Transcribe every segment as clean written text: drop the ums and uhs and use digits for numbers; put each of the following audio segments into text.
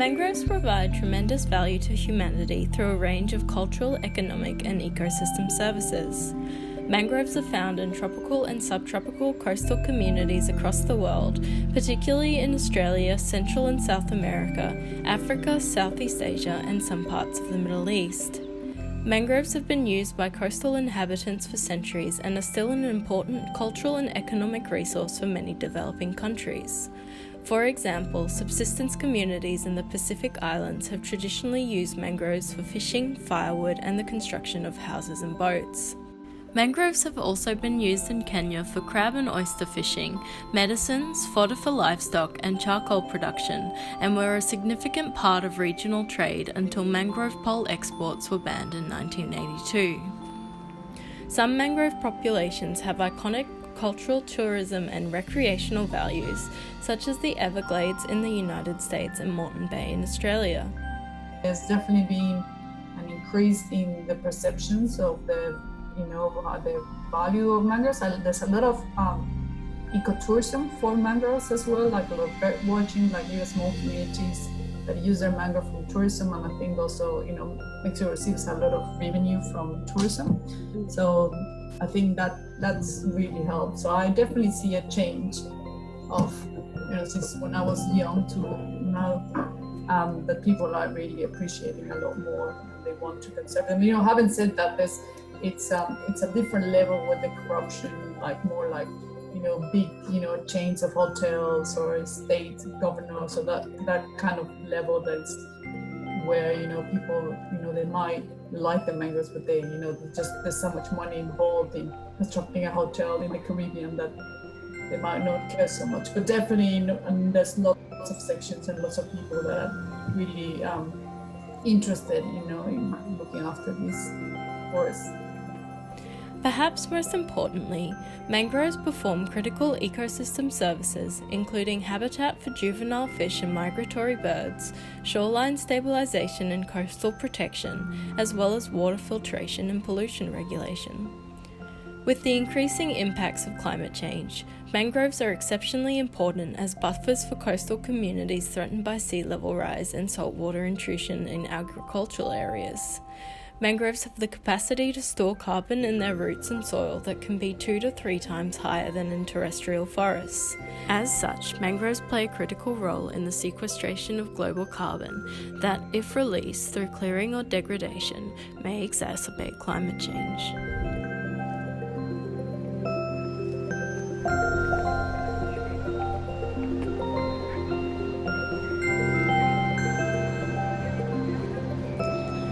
Mangroves provide tremendous value to humanity through a range of cultural, economic, and ecosystem services. Mangroves are found in tropical and subtropical coastal communities across the world, particularly in Australia, Central and South America, Africa, Southeast Asia, and some parts of the Middle East. Mangroves have been used by coastal inhabitants for centuries and are still an important cultural and economic resource for many developing countries. For example, subsistence communities in the Pacific Islands have traditionally used mangroves for fishing, firewood, and the construction of houses and boats. Mangroves have also been used in Kenya for crab and oyster fishing, medicines, fodder for livestock, and charcoal production, and were a significant part of regional trade until mangrove pole exports were banned in 1982. Some mangrove populations have iconic cultural, tourism, and recreational values, such as the Everglades in the United States and Moreton Bay in Australia. There's definitely been an increase in the perceptions of the value of mangroves. There's a lot of ecotourism for mangroves as well, like a lot of bird watching, like small communities that use their mangrove from tourism, and I think also Mexico receives a lot of revenue from tourism. So I think that's really helped. So I definitely see a change of since when I was young to now, that people are really appreciating a lot more and they want to conserve them. Having said that, it's a different level with the corruption, like more like big chains of hotels or state governors, so that kind of level, that's where people they might like the mangroves, but they there's so much money involved in constructing a hotel in the Caribbean that they might not care so much. But definitely and there's lots of sections and lots of people that are really interested in looking after these forests. Perhaps most importantly, mangroves perform critical ecosystem services, including habitat for juvenile fish and migratory birds, shoreline stabilization and coastal protection, as well as water filtration and pollution regulation. With the increasing impacts of climate change, mangroves are exceptionally important as buffers for coastal communities threatened by sea level rise and saltwater intrusion in agricultural areas. Mangroves have the capacity to store carbon in their roots and soil that can be 2 to 3 times higher than in terrestrial forests. As such, mangroves play a critical role in the sequestration of global carbon that, if released through clearing or degradation, may exacerbate climate change.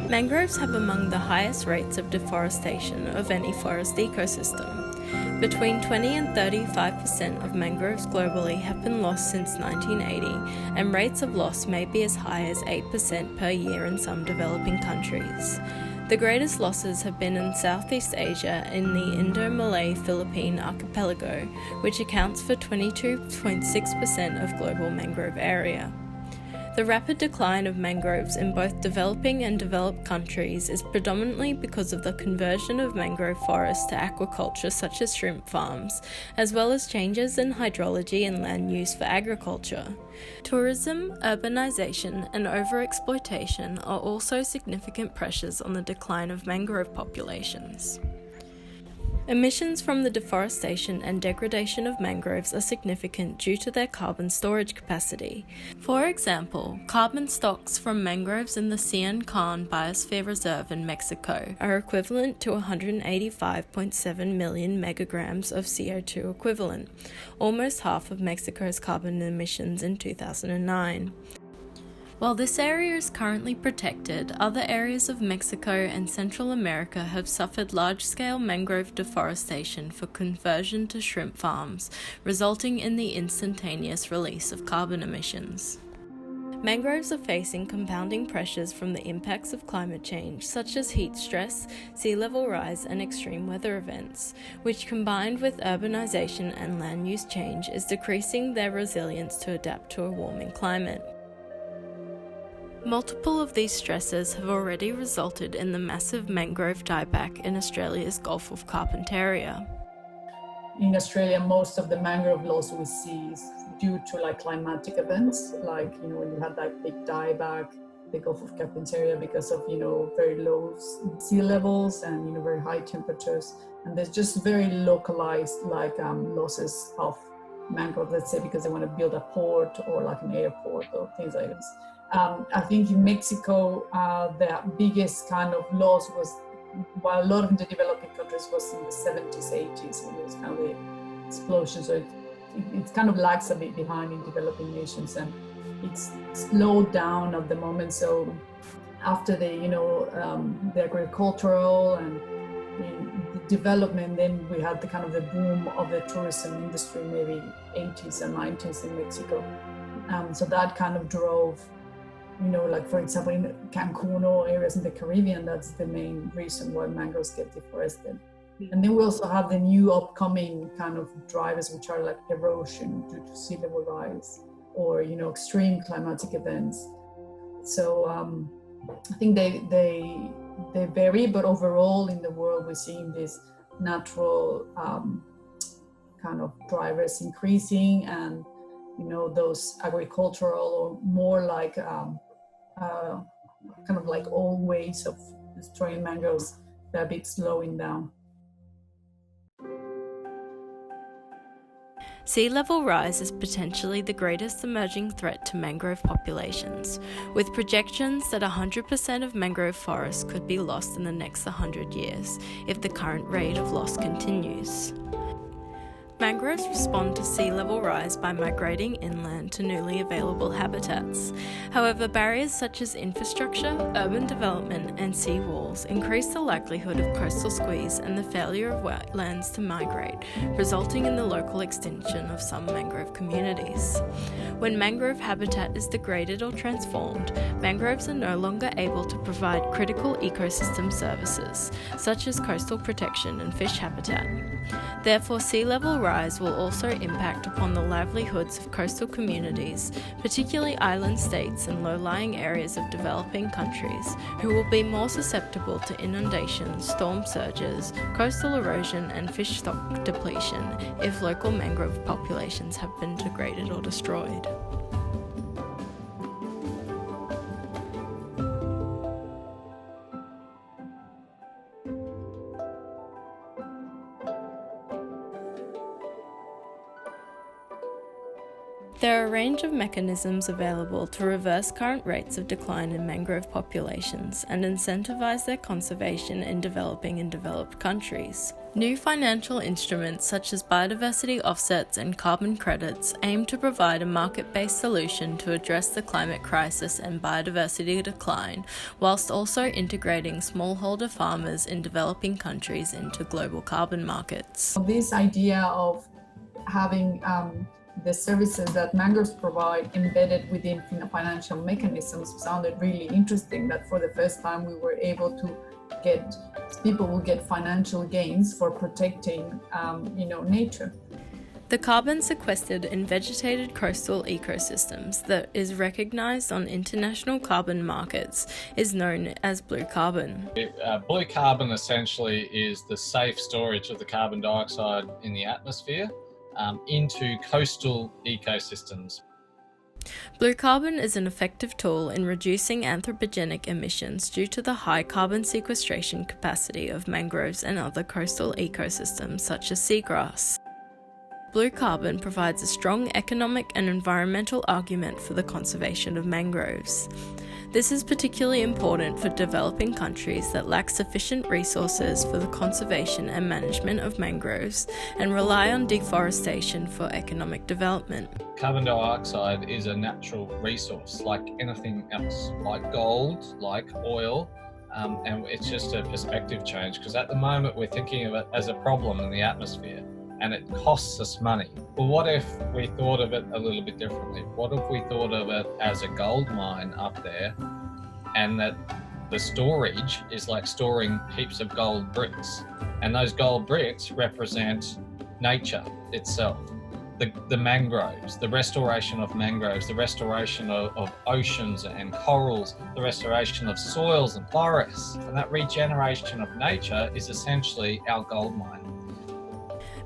Mangroves have among the highest rates of deforestation of any forest ecosystem. Between 20 and 35% of mangroves globally have been lost since 1980, and rates of loss may be as high as 8% per year in some developing countries. The greatest losses have been in Southeast Asia in the Indo-Malay-Philippine archipelago, which accounts for 22.6% of global mangrove area. The rapid decline of mangroves in both developing and developed countries is predominantly because of the conversion of mangrove forests to aquaculture such as shrimp farms, as well as changes in hydrology and land use for agriculture. Tourism, urbanization, and overexploitation are also significant pressures on the decline of mangrove populations. Emissions from the deforestation and degradation of mangroves are significant due to their carbon storage capacity. For example, carbon stocks from mangroves in the Cian Can Biosphere Reserve in Mexico are equivalent to 185.7 million megagrams of CO2 equivalent, almost half of Mexico's carbon emissions in 2009. While this area is currently protected, other areas of Mexico and Central America have suffered large-scale mangrove deforestation for conversion to shrimp farms, resulting in the instantaneous release of carbon emissions. Mangroves are facing compounding pressures from the impacts of climate change, such as heat stress, sea level rise, and extreme weather events, which combined with urbanization and land use change is decreasing their resilience to adapt to a warming climate. Multiple of these stresses have already resulted in the massive mangrove dieback in Australia's Gulf of Carpentaria. in Australia, most of the mangrove loss we see is due to like climatic events, like, you know, when you had that big dieback, the Gulf of Carpentaria, because of, you know, very low sea levels and, you know, very high temperatures. And there's just very localized like losses of mangrove, let's say, because they want to build a port or like an airport or things like this. I think in Mexico, the biggest kind of loss was, while a lot of the developing countries was in the 70s, 80s, when it was kind of the explosion. So it kind of lags a bit behind in developing nations, and it's slowed down at the moment. So after the, you know, the agricultural and the development, then we had the kind of the boom of the tourism industry, maybe 80s and 90s in Mexico. So that kind of drove, you know, like for example, in Cancun or areas in the Caribbean, that's the main reason why mangroves get deforested. And then we also have the new upcoming kind of drivers, which are like erosion due to sea level rise or, you know, extreme climatic events. So I think they vary, but overall in the world we're seeing these natural kind of drivers increasing, and, you know, those agricultural or more like kind of like old ways of destroying mangroves, they're a bit slowing down. Sea level rise is potentially the greatest emerging threat to mangrove populations, with projections that 100% of mangrove forests could be lost in the next 100 years if the current rate of loss continues. Mangroves respond to sea level rise by migrating inland to newly available habitats. However, barriers such as infrastructure, urban development, and seawalls increase the likelihood of coastal squeeze and the failure of wetlands to migrate, resulting in the local extinction of some mangrove communities. When mangrove habitat is degraded or transformed, mangroves are no longer able to provide critical ecosystem services, such as coastal protection and fish habitat. Therefore, sea level rise will also impact upon the livelihoods of coastal communities, particularly island states and low-lying areas of developing countries, who will be more susceptible to inundations, storm surges, coastal erosion, and fish stock depletion if local mangrove populations have been degraded or destroyed. There are a range of mechanisms available to reverse current rates of decline in mangrove populations and incentivize their conservation in developing and developed countries. New financial instruments such as biodiversity offsets and carbon credits aim to provide a market-based solution to address the climate crisis and biodiversity decline, whilst also integrating smallholder farmers in developing countries into global carbon markets. This idea of having the services that mangroves provide embedded within financial mechanisms sounded really interesting, that for the first time we were able to get, people will get financial gains for protecting, you know, nature. The carbon sequestered in vegetated coastal ecosystems that is recognized on international carbon markets is known as blue carbon. Blue carbon essentially is the safe storage of the carbon dioxide in the atmosphere into coastal ecosystems. Blue carbon is an effective tool in reducing anthropogenic emissions due to the high carbon sequestration capacity of mangroves and other coastal ecosystems such as seagrass. Blue carbon provides a strong economic and environmental argument for the conservation of mangroves. This is particularly important for developing countries that lack sufficient resources for the conservation and management of mangroves and rely on deforestation for economic development. Carbon dioxide is a natural resource like anything else, like gold, like oil, and it's just a perspective change, because at the moment we're thinking of it as a problem in the atmosphere and it costs us money. Well, what if we thought of it a little bit differently? What if we thought of it as a gold mine up there, and that the storage is like storing heaps of gold bricks, and those gold bricks represent nature itself, the mangroves, the restoration of mangroves, the restoration of oceans and corals, the restoration of soils and forests, and that regeneration of nature is essentially our gold mine.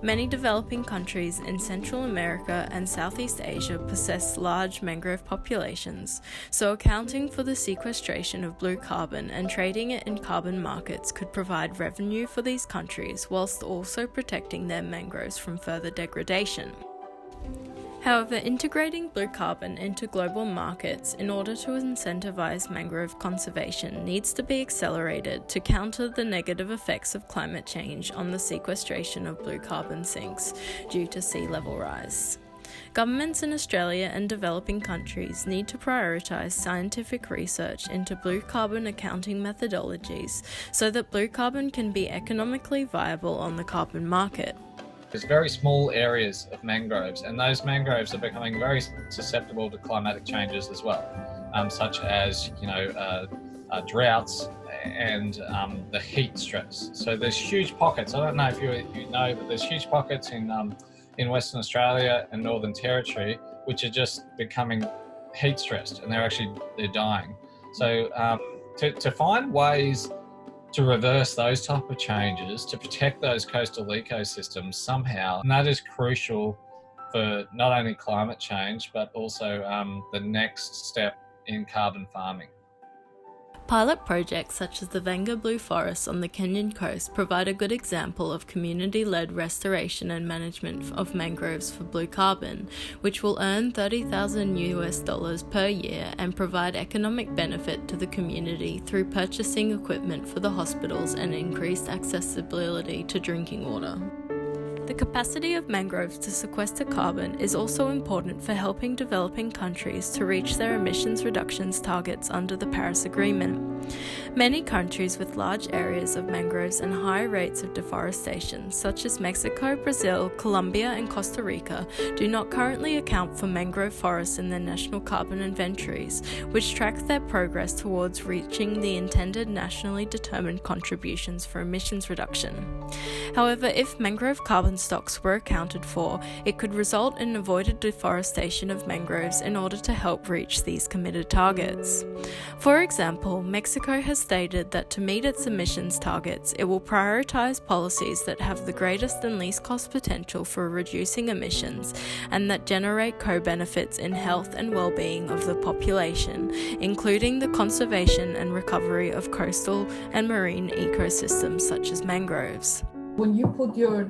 Many developing countries in Central America and Southeast Asia possess large mangrove populations, so accounting for the sequestration of blue carbon and trading it in carbon markets could provide revenue for these countries whilst also protecting their mangroves from further degradation. However, integrating blue carbon into global markets in order to incentivize mangrove conservation needs to be accelerated to counter the negative effects of climate change on the sequestration of blue carbon sinks due to sea level rise. Governments in Australia and developing countries need to prioritise scientific research into blue carbon accounting methodologies so that blue carbon can be economically viable on the carbon market. There's very small areas of mangroves, and those mangroves are becoming very susceptible to climatic changes as well, such as droughts and the heat stress. So there's huge pockets. I don't know if you know, but there's huge pockets in Western Australia and Northern Territory which are just becoming heat stressed, and they're dying. So to find ways to reverse those type of changes, to protect those coastal ecosystems somehow. And that is crucial for not only climate change, but also the next step in carbon farming. Pilot projects such as the Vivanco Blue Forest on the Kenyan coast provide a good example of community-led restoration and management of mangroves for blue carbon, which will earn $30,000 per year and provide economic benefit to the community through purchasing equipment for the hospitals and increased accessibility to drinking water. The capacity of mangroves to sequester carbon is also important for helping developing countries to reach their emissions reductions targets under the Paris Agreement. Many countries with large areas of mangroves and high rates of deforestation, such as Mexico, Brazil, Colombia, and Costa Rica, do not currently account for mangrove forests in their national carbon inventories, which track their progress towards reaching the intended nationally determined contributions for emissions reduction. However, if mangrove carbon stocks were accounted for, it could result in avoided deforestation of mangroves in order to help reach these committed targets. For example, Mexico has stated that to meet its emissions targets, it will prioritize policies that have the greatest and least cost potential for reducing emissions and that generate co-benefits in health and well-being of the population, including the conservation and recovery of coastal and marine ecosystems such as mangroves. When you put your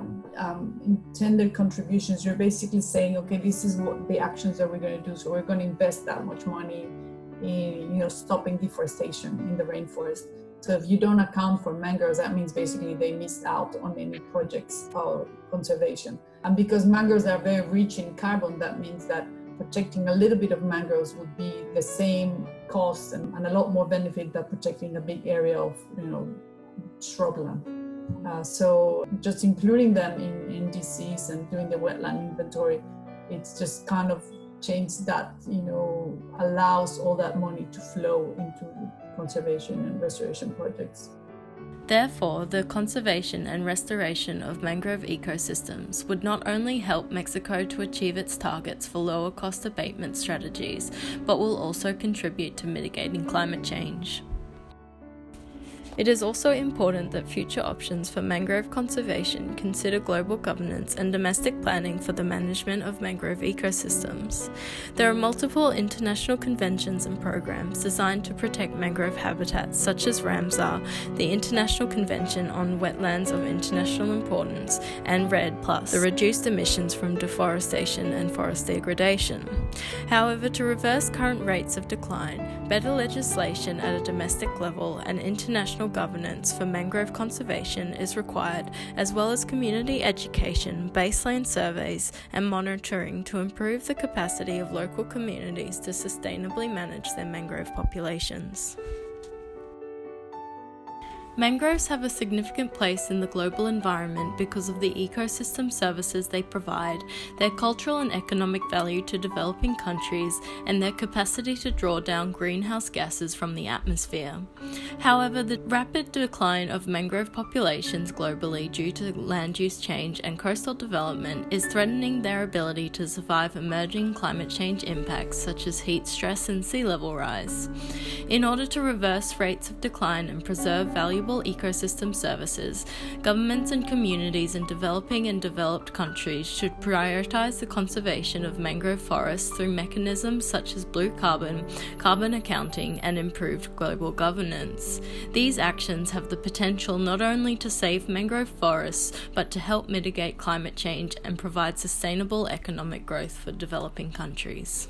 intended contributions, you're basically saying, okay, this is what the actions that we're going to do. So we're going to invest that much money in, stopping deforestation in the rainforest. So if you don't account for mangroves, that means basically they missed out on any projects of conservation. And because mangroves are very rich in carbon, that means that protecting a little bit of mangroves would be the same cost and a lot more benefit than protecting a big area of, shrubland. So just including them in DCs and doing the wetland inventory, it's just kind of changed that, allows all that money to flow into conservation and restoration projects. Therefore, the conservation and restoration of mangrove ecosystems would not only help Mexico to achieve its targets for lower cost abatement strategies, but will also contribute to mitigating climate change. It is also important that future options for mangrove conservation consider global governance and domestic planning for the management of mangrove ecosystems. There are multiple international conventions and programs designed to protect mangrove habitats, such as Ramsar, the International Convention on Wetlands of International Importance, and REDD+, the Reduced Emissions from Deforestation and Forest Degradation. However, to reverse current rates of decline, better legislation at a domestic level and international governance for mangrove conservation is required, as well as community education, baseline surveys, and monitoring to improve the capacity of local communities to sustainably manage their mangrove populations. Mangroves have a significant place in the global environment because of the ecosystem services they provide, their cultural and economic value to developing countries, and their capacity to draw down greenhouse gases from the atmosphere. However, the rapid decline of mangrove populations globally due to land use change and coastal development is threatening their ability to survive emerging climate change impacts such as heat stress and sea level rise. In order to reverse rates of decline and preserve valuable valuable ecosystem services, governments and communities in developing and developed countries should prioritize the conservation of mangrove forests through mechanisms such as blue carbon, carbon accounting, and improved global governance. These actions have the potential not only to save mangrove forests, but to help mitigate climate change and provide sustainable economic growth for developing countries.